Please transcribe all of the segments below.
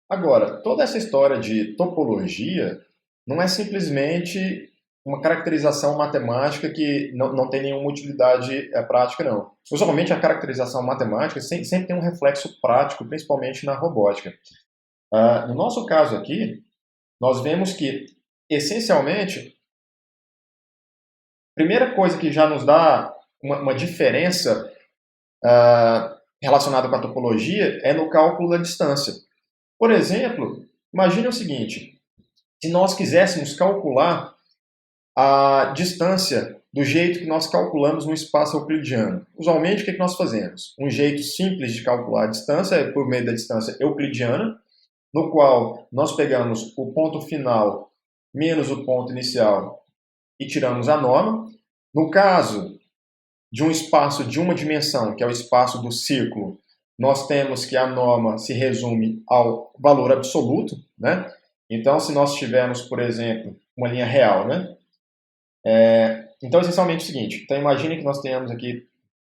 Agora, toda essa história de topologia não é simplesmente uma caracterização matemática que não tem nenhuma utilidade prática, não. Usualmente, a caracterização matemática sempre tem um reflexo prático, principalmente na robótica. No nosso caso aqui, nós vemos que, essencialmente, a primeira coisa que já nos dá uma diferença relacionada com a topologia é no cálculo da distância. Por exemplo, imagine o seguinte: se nós quiséssemos calcular a distância do jeito que nós calculamos no espaço euclidiano. Usualmente, o que nós fazemos? Um jeito simples de calcular a distância é por meio da distância euclidiana, no qual nós pegamos o ponto final menos o ponto inicial e tiramos a norma. No caso de um espaço de uma dimensão, que é o espaço do círculo, nós temos que a norma se resume ao valor absoluto, né? Então, se nós tivermos, por exemplo, uma linha real, né? Então, essencialmente é o seguinte. Então, imagine que nós tenhamos aqui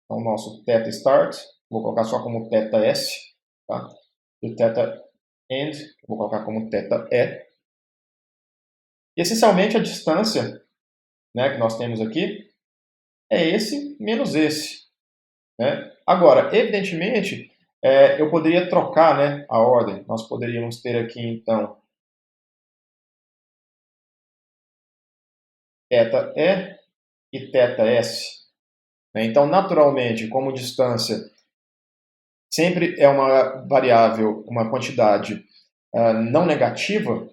o nosso θ start, vou colocar só como θs, tá? E o θ end, vou colocar como θe. E, essencialmente, a distância, né, que nós temos aqui é esse menos esse, né? Agora, evidentemente, eu poderia trocar, né, a ordem. Nós poderíamos ter aqui, então, θe e θs. Então, naturalmente, como distância sempre é uma variável, uma quantidade não negativa,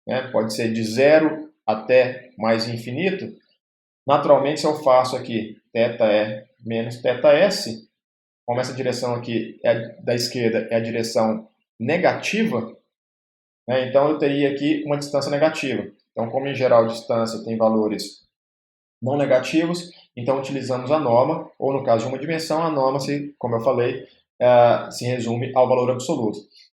né, pode ser de zero até mais infinito, naturalmente, se eu faço aqui θe menos θs, como essa direção aqui da esquerda é a direção negativa, né, então eu teria aqui uma distância negativa. Então, como em geral a distância tem valores não negativos, então utilizamos a norma, ou no caso de uma dimensão, a norma, como eu falei, se resume ao valor absoluto.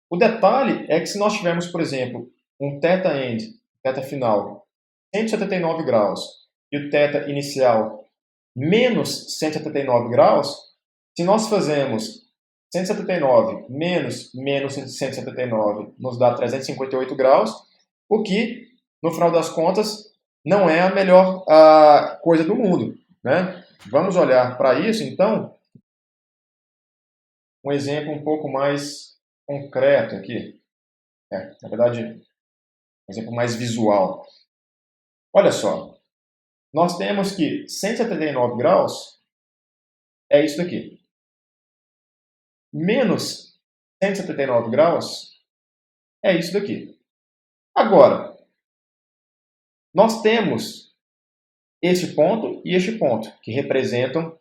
O detalhe é que se nós tivermos, por exemplo, um θ end, θ final, 179 graus, e o θ inicial menos 179 graus, se nós fazemos 179 menos 179 nos dá 358 graus, o que, no final das contas, não é a melhor coisa do mundo, né? Vamos olhar para isso, então, um exemplo um pouco mais concreto aqui. Na verdade, um exemplo mais visual. Olha só, nós temos que 179 graus é isso daqui. Menos 179 graus é isso daqui. Agora, nós temos este ponto e este ponto, que representam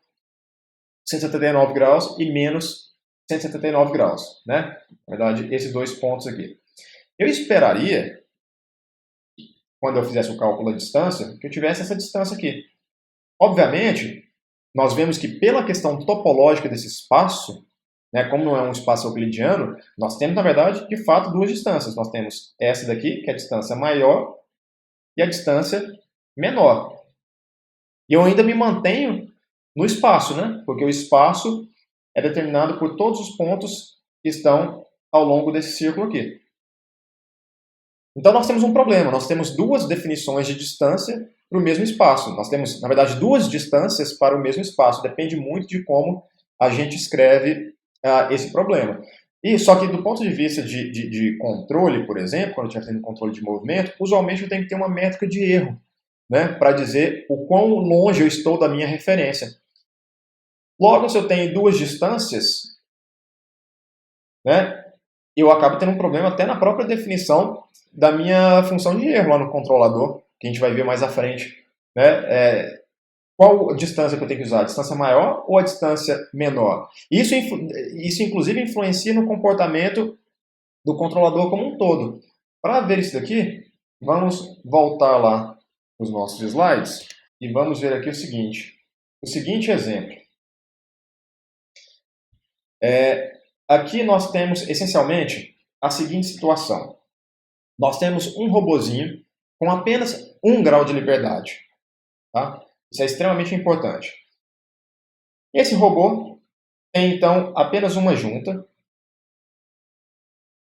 179 graus e menos 179 graus, né? Na verdade, esses dois pontos aqui. Eu esperaria, quando eu fizesse o cálculo da distância, que eu tivesse essa distância aqui. Obviamente, nós vemos que pela questão topológica desse espaço, né, como não é um espaço euclidiano, nós temos, na verdade, de fato, duas distâncias. Nós temos essa daqui, que é a distância maior, e a distância menor. E eu ainda me mantenho no espaço, né? Porque o espaço é determinado por todos os pontos que estão ao longo desse círculo aqui. Então nós temos um problema, nós temos duas definições de distância para o mesmo espaço. Nós temos, na verdade, duas distâncias para o mesmo espaço. Depende muito de como a gente escreve esse problema. E só que do ponto de vista de controle, por exemplo, quando eu estiver fazendo controle de movimento, usualmente eu tenho que ter uma métrica de erro, né, para dizer o quão longe eu estou da minha referência. Logo, se eu tenho duas distâncias, né, eu acabo tendo um problema até na própria definição da minha função de erro lá no controlador, que a gente vai ver mais à frente. Né? Qual a distância que eu tenho que usar? A distância maior ou a distância menor? Isso inclusive, influencia no comportamento do controlador como um todo. Para ver isso daqui, vamos voltar lá nos nossos slides e vamos ver aqui o seguinte exemplo. Aqui nós temos, essencialmente, a seguinte situação. Nós temos um robozinho com apenas 1 grau de liberdade. Tá? Isso é extremamente importante. Esse robô tem, então, apenas uma junta.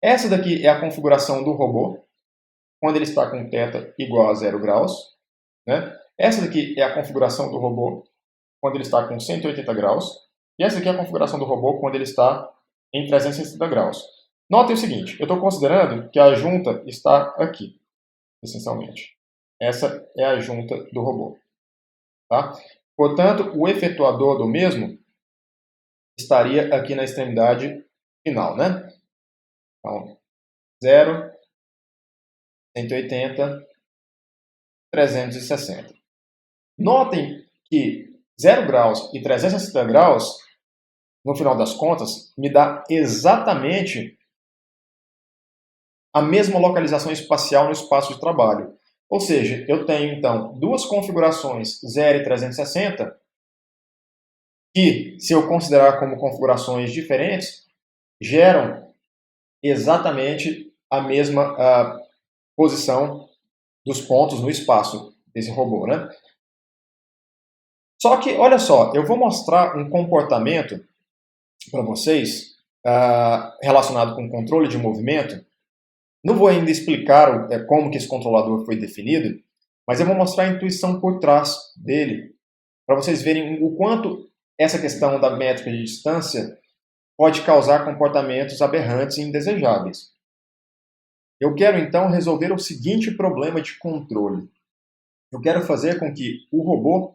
Essa daqui é a configuração do robô, quando ele está com θ igual a 0 graus. Né? Essa daqui é a configuração do robô, quando ele está com 180 graus. E essa aqui é a configuração do robô, quando ele está em 360 graus. Notem o seguinte, eu estou considerando que a junta está aqui, essencialmente. Essa é a junta do robô. Tá? Portanto, o efetuador do mesmo estaria aqui na extremidade final. Né? Então, 0, 180, 360. Notem que 0 graus e 360 graus, no final das contas, me dá exatamente a mesma localização espacial no espaço de trabalho. Ou seja, eu tenho, então, duas configurações 0 e 360, que, se eu considerar como configurações diferentes, geram exatamente a mesma posição dos pontos no espaço desse robô. Né? Só que, olha só, eu vou mostrar um comportamento para vocês relacionado com controle de movimento. Não vou ainda explicar como que esse controlador foi definido, mas eu vou mostrar a intuição por trás dele, para vocês verem o quanto essa questão da métrica de distância pode causar comportamentos aberrantes e indesejáveis. Eu quero, então, resolver o seguinte problema de controle. Eu quero fazer com que o robô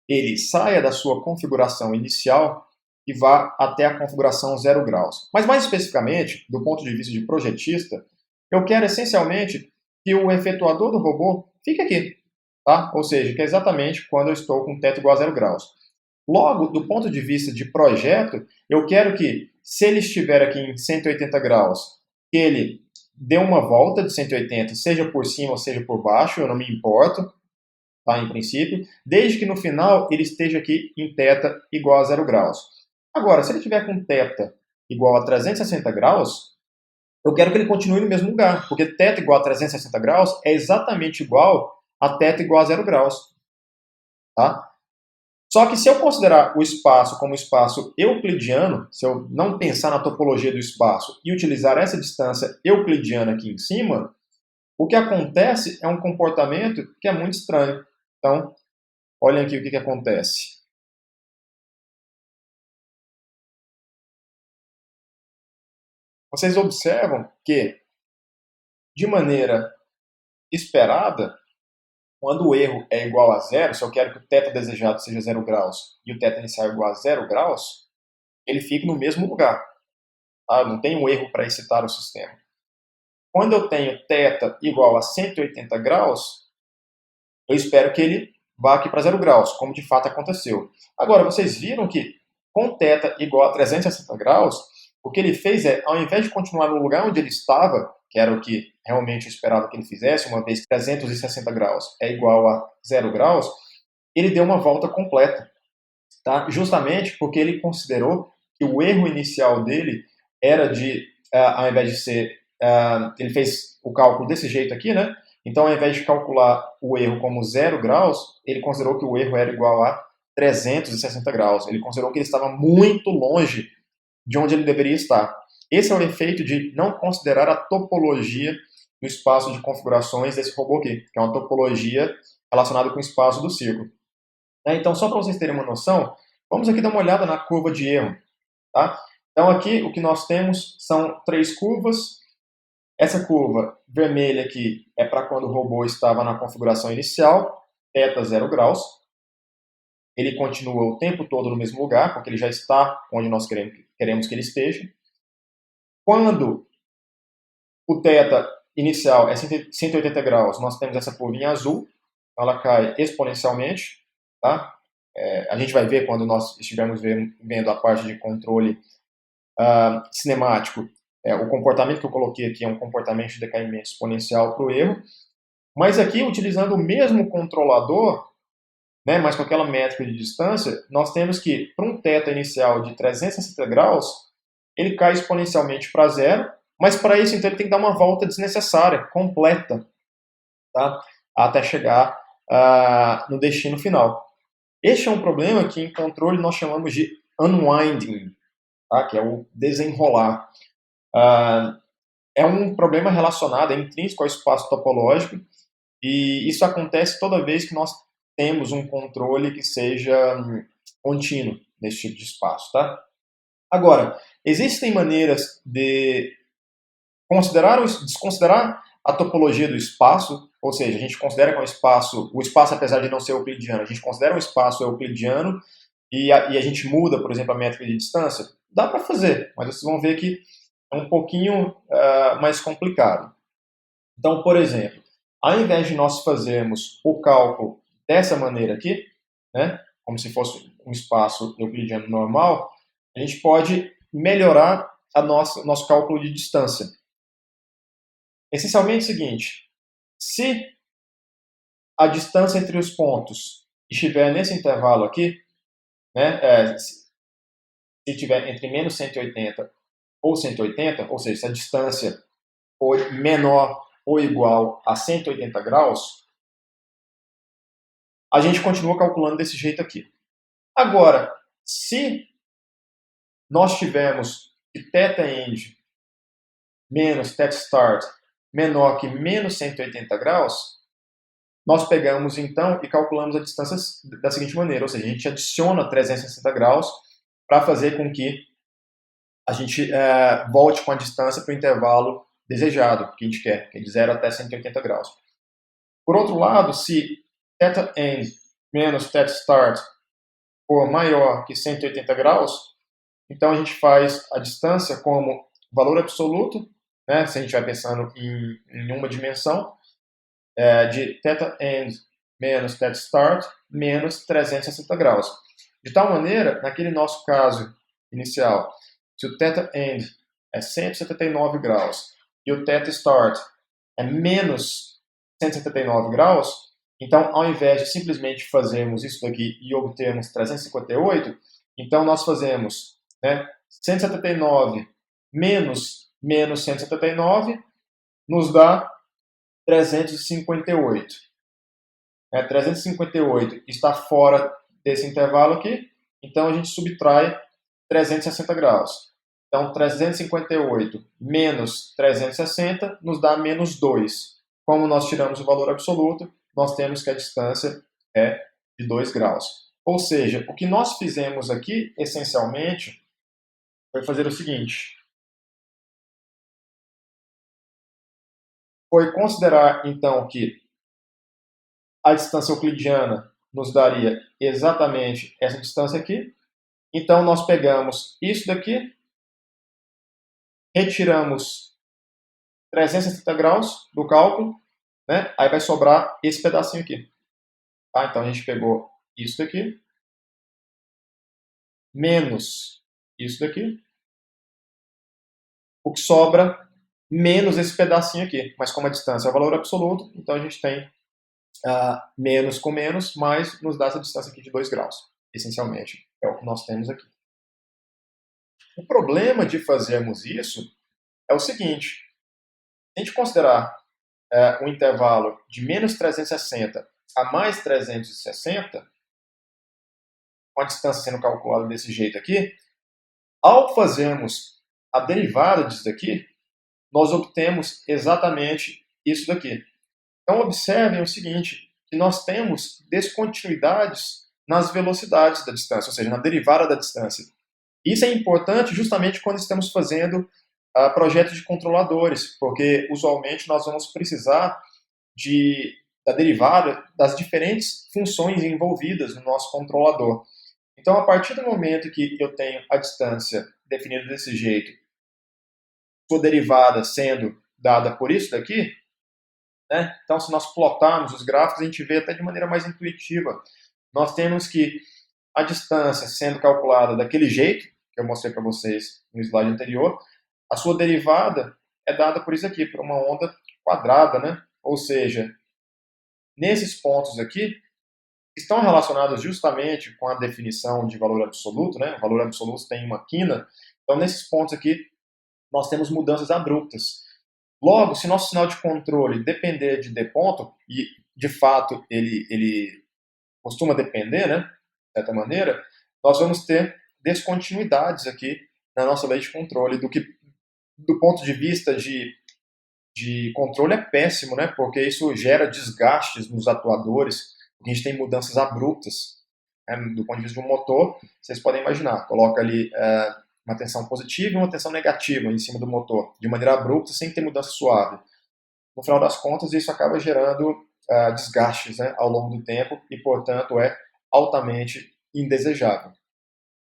ele saia da sua configuração inicial e vá até a configuração 0 graus. Mas, mais especificamente, do ponto de vista de projetista, eu quero essencialmente que o efetuador do robô fique aqui. Tá? Ou seja, que é exatamente quando eu estou com θ igual a 0 graus. Logo, do ponto de vista de projeto, eu quero que, se ele estiver aqui em 180 graus, que ele dê uma volta de 180, seja por cima ou seja por baixo, eu não me importo, tá, em princípio, desde que no final ele esteja aqui em θ igual a 0 graus. Agora, se ele estiver com θ igual a 360 graus, eu quero que ele continue no mesmo lugar, porque θ igual a 360 graus é exatamente igual a θ igual a 0 graus. Tá? Só que se eu considerar o espaço como espaço euclidiano, se eu não pensar na topologia do espaço e utilizar essa distância euclidiana aqui em cima, o que acontece é um comportamento que é muito estranho. Então, olhem aqui o que acontece. Vocês observam que, de maneira esperada, quando o erro é igual a zero, se eu quero que o θ desejado seja 0 graus e o θ inicial igual a 0 graus, ele fica no mesmo lugar. Tá? Não tem um erro para excitar o sistema. Quando eu tenho θ igual a 180 graus, eu espero que ele vá aqui para 0 graus, como de fato aconteceu. Agora, vocês viram que com θ igual a 360 graus, o que ele fez é, ao invés de continuar no lugar onde ele estava, que era o que realmente eu esperava que ele fizesse, uma vez que 360 graus é igual a 0 graus, ele deu uma volta completa. Tá? Justamente porque ele considerou que o erro inicial dele era de, ao invés de ser, ele fez o cálculo desse jeito aqui, né? Então, ao invés de calcular o erro como 0 graus, ele considerou que o erro era igual a 360 graus. Ele considerou que ele estava muito longe de onde ele deveria estar. Esse é o efeito de não considerar a topologia do espaço de configurações desse robô aqui, que é uma topologia relacionada com o espaço do círculo. Então, só para vocês terem uma noção, vamos aqui dar uma olhada na curva de erro. Tá? Então, aqui o que nós temos são 3 curvas. Essa curva vermelha aqui é para quando o robô estava na configuração inicial, θ 0 graus. Ele continua o tempo todo no mesmo lugar, porque ele já está onde nós queremos que ele esteja. Quando o θ inicial é 180 graus, nós temos essa curvinha azul, ela cai exponencialmente. Tá? A gente vai ver quando nós estivermos vendo a parte de controle cinemático. O comportamento que eu coloquei aqui é um comportamento de decaimento exponencial para o erro. Mas aqui, utilizando o mesmo controlador, né, mas com aquela métrica de distância, nós temos que, para um θ inicial de 360 graus, ele cai exponencialmente para zero, mas para isso, então, ele tem que dar uma volta desnecessária, completa, tá? Até chegar no destino final. Este é um problema que, em controle, nós chamamos de unwinding, tá? Que é o desenrolar. é um problema relacionado, é intrínseco ao espaço topológico, e isso acontece toda vez que nós temos um controle que seja contínuo nesse tipo de espaço, tá? Agora, existem maneiras de considerar ou desconsiderar a topologia do espaço, ou seja, a gente considera que o espaço apesar de não ser euclidiano, a gente considera um espaço euclidiano e a gente muda, por exemplo, a métrica de distância? Dá para fazer, mas vocês vão ver que é um pouquinho mais complicado. Então, por exemplo, ao invés de nós fazermos o cálculo dessa maneira aqui, né, como se fosse um espaço euclidiano normal, a gente pode melhorar nosso cálculo de distância. Essencialmente é o seguinte, se a distância entre os pontos estiver nesse intervalo aqui, né, se estiver entre menos 180 ou 180, ou seja, se a distância for menor ou igual a 180 graus, a gente continua calculando desse jeito aqui. Agora, se nós tivermos que θend menos θstart menor que menos 180 graus, nós pegamos então e calculamos a distância da seguinte maneira, ou seja, a gente adiciona 360 graus para fazer com que a gente volte com a distância para o intervalo desejado, que a gente quer, que é de 0 até 180 graus. Por outro lado, se θend menos θstart for maior que 180 graus, então a gente faz a distância como valor absoluto, né, se a gente vai pensando em uma dimensão, de θend menos θstart menos 360 graus. De tal maneira, naquele nosso caso inicial, se o θend é 179 graus e o θstart é menos 179 graus, então ao invés de simplesmente fazermos isso daqui e obtermos 358, então nós fazemos 179 menos 179 nos dá 358. 358 está fora desse intervalo aqui, então a gente subtrai 360 graus. Então 358 menos 360 nos dá menos 2. Como nós tiramos o valor absoluto, nós temos que a distância é de 2 graus. Ou seja, o que nós fizemos aqui, essencialmente, foi fazer o seguinte. Foi considerar, então, que a distância euclidiana nos daria exatamente essa distância aqui. Então, nós pegamos isso daqui, retiramos 360 graus do cálculo, né? Aí vai sobrar esse pedacinho aqui. Tá? Então, a gente pegou isso daqui, menos isso daqui. O que sobra, menos esse pedacinho aqui. Mas como a distância é o valor absoluto, então a gente tem menos com menos, mas nos dá essa distância aqui de 2 graus. Essencialmente, é o que nós temos aqui. O problema de fazermos isso é o seguinte. Se a gente considerar um intervalo de menos 360 a mais 360, com a distância sendo calculada desse jeito aqui, ao fazermos a derivada disso daqui, nós obtemos exatamente isso daqui. Então, observem o seguinte, que nós temos descontinuidades nas velocidades da distância, ou seja, na derivada da distância. Isso é importante justamente quando estamos fazendo projetos de controladores, porque usualmente nós vamos precisar da derivada das diferentes funções envolvidas no nosso controlador. Então, a partir do momento que eu tenho a distância definida desse jeito, sua derivada sendo dada por isso daqui, né? Então, se nós plotarmos os gráficos, a gente vê até de maneira mais intuitiva. Nós temos que a distância sendo calculada daquele jeito, que eu mostrei para vocês no slide anterior, a sua derivada é dada por isso aqui, por uma onda quadrada, né? Ou seja, nesses pontos aqui, estão relacionados justamente com a definição de valor absoluto, né? O valor absoluto tem uma quina, então nesses pontos aqui nós temos mudanças abruptas. Logo, se nosso sinal de controle depender de D ponto, e de fato ele costuma depender, né, de certa maneira, nós vamos ter descontinuidades aqui na nossa lei de controle, do ponto de vista de de controle é péssimo, né? Porque isso gera desgastes nos atuadores, porque a gente tem mudanças abruptas, né? Do ponto de vista de um motor, vocês podem imaginar, coloca ali uma tensão positiva e uma tensão negativa em cima do motor, de maneira abrupta, sem ter mudança suave. No final das contas, isso acaba gerando desgastes, né, ao longo do tempo e, portanto, é altamente indesejável.